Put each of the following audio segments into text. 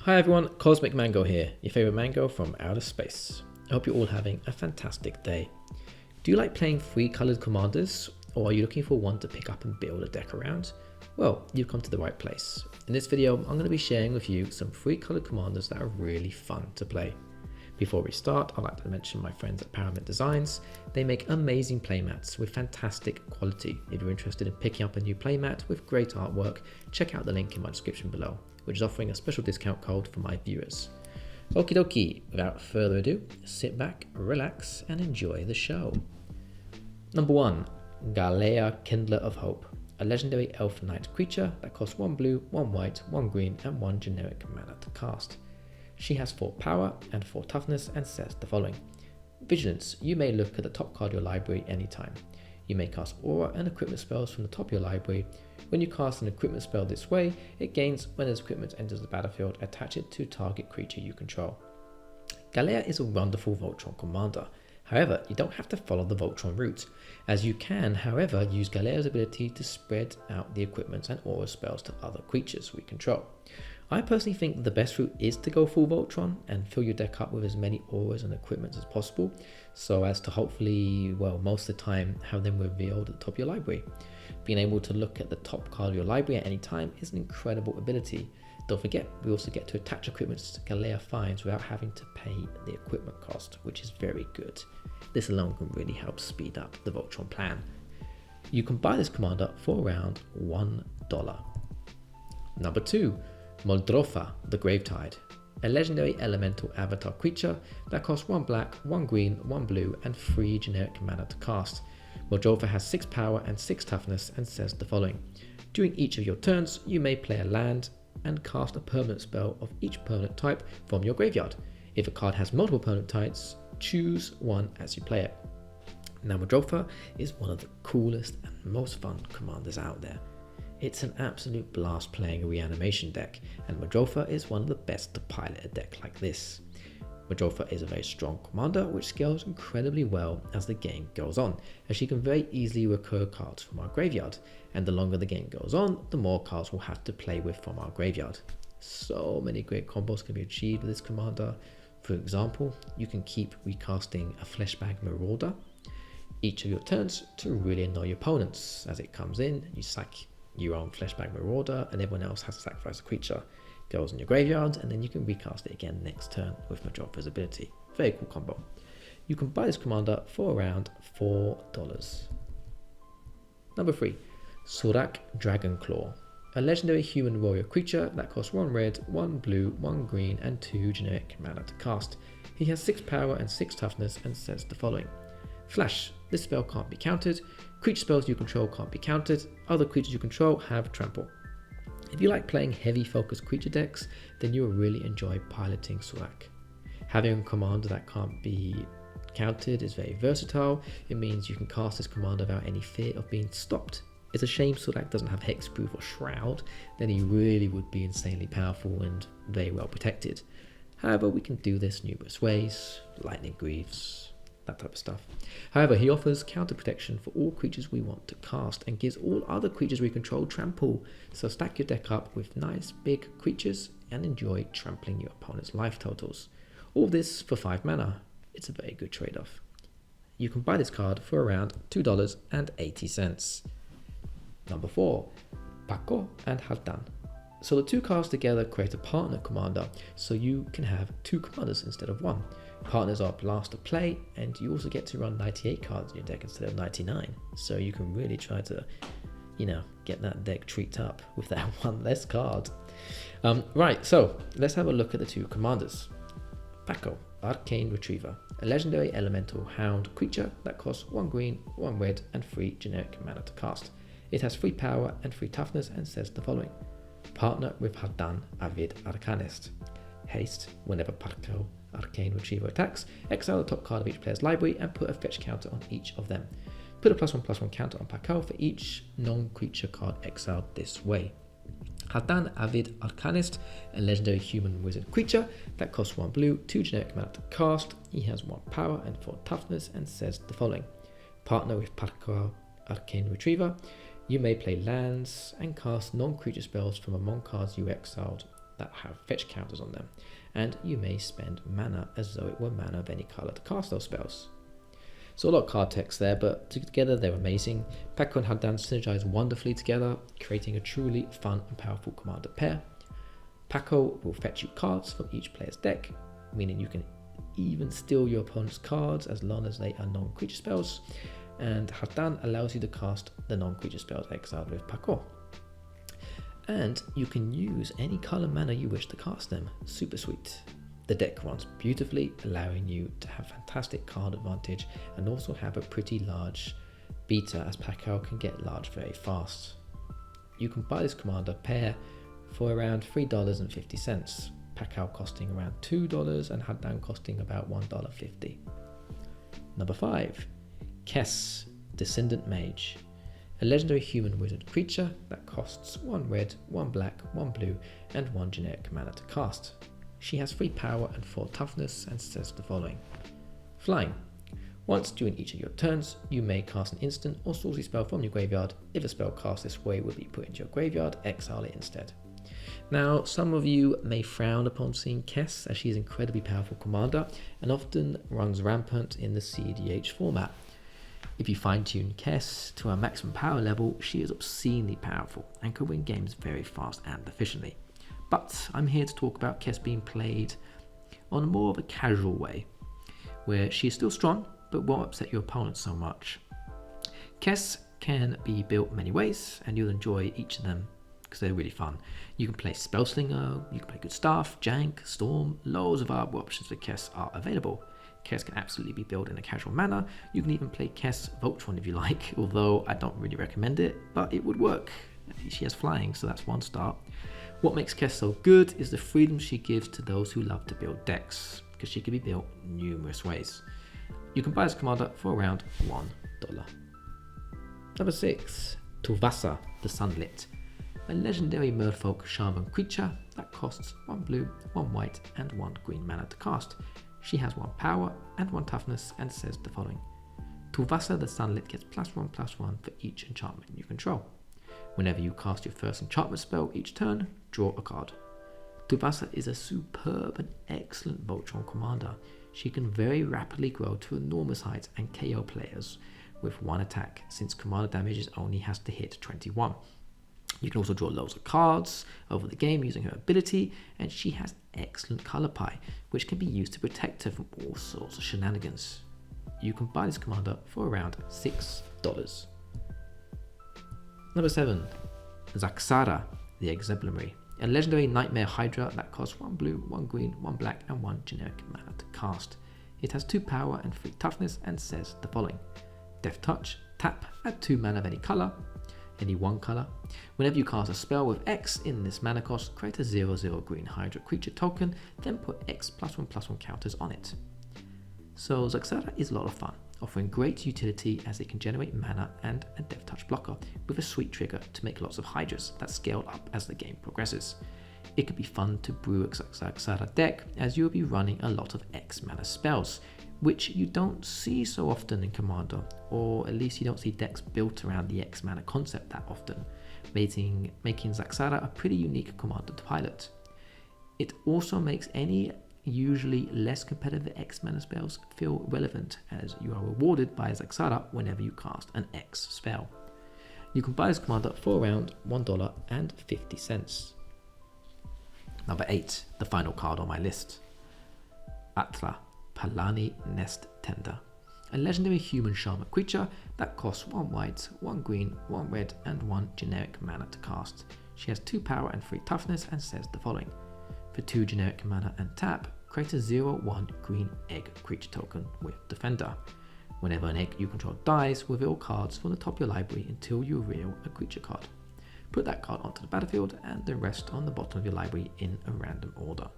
Hi everyone, Cosmic Mango here, your favourite mango from outer space. I hope you're all having a fantastic day. Do you like playing free coloured commanders, or are you looking for one to pick up and build a deck around? Well, you've come to the right place. In this video, I'm going to be sharing with you some free coloured commanders that are really fun to play. Before we start, I'd like to mention my friends at Pyramid Designs. They make amazing playmats with fantastic quality. If you're interested in picking up a new playmat with great artwork, check out the link in my description below, which is offering a special discount code for my viewers. Okie dokie, without further ado, sit back, relax, and enjoy the show. Number 1, Galea, Kindler of Hope, a legendary elf knight creature that costs 1 blue, 1 white, 1 green, and 1 generic mana to cast. She has 4 power and 4 toughness and says the following. Vigilance, you may look at the top card of your library anytime. You may cast aura and equipment spells from the top of your library. When you cast an equipment spell this way, it gains when this equipment enters the battlefield, attach it to target creature you control. Galea is a wonderful Voltron commander. However, you don't have to follow the Voltron route, as you can, however, use Galea's ability to spread out the equipment and aura spells to other creatures we control. I personally think the best route is to go full Voltron and fill your deck up with as many auras and equipment as possible, so as to hopefully, well, most of the time have them revealed at the top of your library. Being able to look at the top card of your library at any time is an incredible ability. Don't forget, we also get to attach equipment to Galea finds without having to pay the equipment cost, which is very good. This alone can really help speed up the Voltron plan. You can buy this commander for around $1. Number 2, Muldrotha the Gravetide, a legendary elemental avatar creature that costs 1 black, 1 green, 1 blue, and 3 generic mana to cast. Muldrotha has 6 power and 6 toughness and says the following. During each of your turns, you may play a land and cast a permanent spell of each permanent type from your graveyard. If a card has multiple permanent types, choose one as you play it. Now, Muldrotha is one of the coolest and most fun commanders out there. It's an absolute blast playing a reanimation deck, and Muldrotha is one of the best to pilot a deck like this. Muldrotha is a very strong commander which scales incredibly well as the game goes on, as she can very easily recur cards from our graveyard, and the longer the game goes on, the more cards we'll have to play with from our graveyard. So many great combos can be achieved with this commander. For example, you can keep recasting a Fleshbag Marauder each of your turns to really annoy your opponents. As it comes in, you sack your own Fleshbag Marauder and everyone else has to sacrifice a creature. Goes in your graveyard, and then you can recast it again next turn with Muldrotha's ability. Very cool combo. You can buy this commander for around $4. Number 3, Surrak Dragonclaw, a legendary human warrior creature that costs 1 red, 1 blue, 1 green, and 2 generic mana to cast. He has 6 power and 6 toughness and says the following. Flash, this spell can't be countered. Creature spells you control can't be countered. Other creatures you control have trample. If you like playing heavy focused creature decks, then you will really enjoy piloting Surrak. Having a commander that can't be countered is very versatile. It means you can cast this commander without any fear of being stopped. It's a shame Surrak doesn't have hexproof or shroud, then he really would be insanely powerful and very well protected. However, we can do this numerous ways, lightning greaves, that type of stuff. However, he offers counter protection for all creatures we want to cast and gives all other creatures we control trample, so stack your deck up with nice big creatures and enjoy trampling your opponent's life totals. All this for 5 mana. It's a very good trade-off. You can buy this card for around $2.80. Number 4, Pako and Haldan. So the two cards together create a partner commander, so you can have 2 commanders instead of 1. Partners are a blast to play, and you also get to run 98 cards in your deck instead of 99, so you can really try to, get that deck treated up with that one less card. Right, so let's have a look at the 2 commanders. Pako, Arcane Retriever, a legendary elemental hound creature that costs 1 green, 1 red, and 3 generic mana to cast. It has 3 power and 3 toughness and says the following. Partner with Haldan, Avid, Arcanist. Haste, whenever Pako, Arcane Retriever attacks, exile the top card of each player's library and put a fetch counter on each of them. Put a +1/+1 counter on Pako for each non-creature card exiled this way. Haldan, Avid, Arcanist, a legendary human wizard creature that costs 1 blue, 2 generic mana to cast. He has 1 power and 4 toughness and says the following. Partner with Pako, Arcane Retriever. You may play lands and cast non-creature spells from among cards you exiled that have fetch counters on them, and you may spend mana as though it were mana of any colour to cast those spells. So a lot of card text there, but together they're amazing. Pako and Haldan synergize wonderfully together, creating a truly fun and powerful commander pair. Pako will fetch you cards from each player's deck, meaning you can even steal your opponent's cards as long as they are non-creature spells, and Haldan allows you to cast the non-creature spells exiled with Pako. And you can use any colour mana you wish to cast them. Super sweet. The deck runs beautifully, allowing you to have fantastic card advantage and also have a pretty large beta, as Pako can get large very fast. You can buy this commander pair for around $3.50, Pako costing around $2 and Haldan costing about $1.50. Number 5, Kess, Dissident Mage. A legendary human wizard creature that costs 1 red, 1 black, 1 blue, and 1 generic mana to cast. She has 3 power and 4 toughness and says the following. Flying. Once during each of your turns, you may cast an instant or sorcery spell from your graveyard. If a spell cast this way will be put into your graveyard, exile it instead. Now, some of you may frown upon seeing Kess, as she is an incredibly powerful commander and often runs rampant in the cEDH format. If you fine-tune Kess to her maximum power level, she is obscenely powerful and can win games very fast and efficiently. But I'm here to talk about Kess being played on more of a casual way, where she is still strong but won't upset your opponent so much. Kess can be built many ways, and you'll enjoy each of them because they're really fun. You can play Spellslinger, you can play Good Stuff, Jank, Storm, loads of other options for Kess are available. Kess can absolutely be built in a casual manner. You can even play Kess Voltron if you like, although I don't really recommend it, but it would work. She has flying, so that's one start. What makes Kess so good is the freedom she gives to those who love to build decks, because she can be built numerous ways. You can buy this commander for around $1. Number 6, Tuvasa the Sunlit. A legendary merfolk shaman creature that costs 1 blue, 1 white, and 1 green mana to cast. She has 1 power and 1 toughness and says the following. Tuvasa the Sunlit gets +1/+1 for each enchantment you control. Whenever you cast your first enchantment spell each turn, draw a card. Tuvasa is a superb and excellent Voltron commander. She can very rapidly grow to enormous heights and KO players with 1 attack, since commander damages only has to hit 21. You can also draw loads of cards over the game using her ability, and she has excellent colour pie, which can be used to protect her from all sorts of shenanigans. You can buy this commander for around $6. Number 7, Zaxara, the Exemplary. A legendary nightmare hydra that costs 1 blue, 1 green, 1 black, and 1 generic mana to cast. It has 2 power and 3 toughness and says the following. Death Touch, tap, add 2 mana of any colour, any 1 colour. Whenever you cast a spell with X in this mana cost, create a 0/0 green hydra creature token, then put X +1/+1 counters on it. So Zaxara is a lot of fun, offering great utility as it can generate mana and a Death Touch blocker with a sweet trigger to make lots of hydras that scale up as the game progresses. It could be fun to brew a Zaxara deck, as you'll be running a lot of X mana spells, which you don't see so often in Commander, or at least you don't see decks built around the X mana concept that often, making Zaxara a pretty unique commander to pilot. It also makes any usually less competitive X mana spells feel relevant, as you are rewarded by Zaxara whenever you cast an X spell. You can buy this commander for around $1.50. Number 8, the final card on my list. Atla, Palani Nest Tender. A legendary human shaman creature that costs 1 white, 1 green, 1 red, and 1 generic mana to cast. She has 2 power and 3 toughness and says the following. For 2 generic mana and tap, create a 0/1 green egg creature token with Defender. Whenever an egg you control dies, reveal cards from the top of your library until you reveal a creature card. Put that card onto the battlefield and the rest on the bottom of your library in a random order.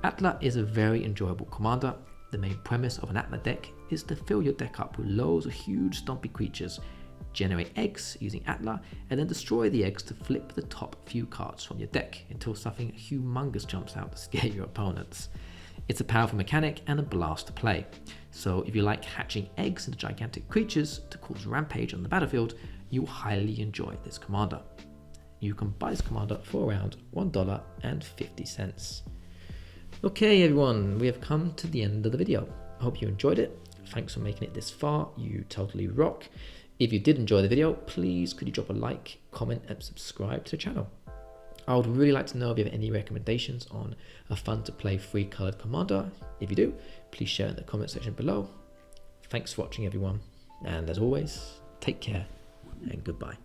Atla is a very enjoyable commander. The main premise of an Atla deck is to fill your deck up with loads of huge stompy creatures, generate eggs using Atla, and then destroy the eggs to flip the top few cards from your deck until something humongous jumps out to scare your opponents. It's a powerful mechanic and a blast to play, so if you like hatching eggs into gigantic creatures to cause rampage on the battlefield, you will highly enjoy this commander. you can buy this commander for around $1.50. Okay everyone, we have come to the end of the video. I hope you enjoyed it. Thanks for making it this far, you totally rock. If you did enjoy the video, please could you drop a like, comment and subscribe to the channel. I would really like to know if you have any recommendations on a fun to play free colored commander. If you do, please share in the comment section below. Thanks for watching everyone, and as always, take care and goodbye.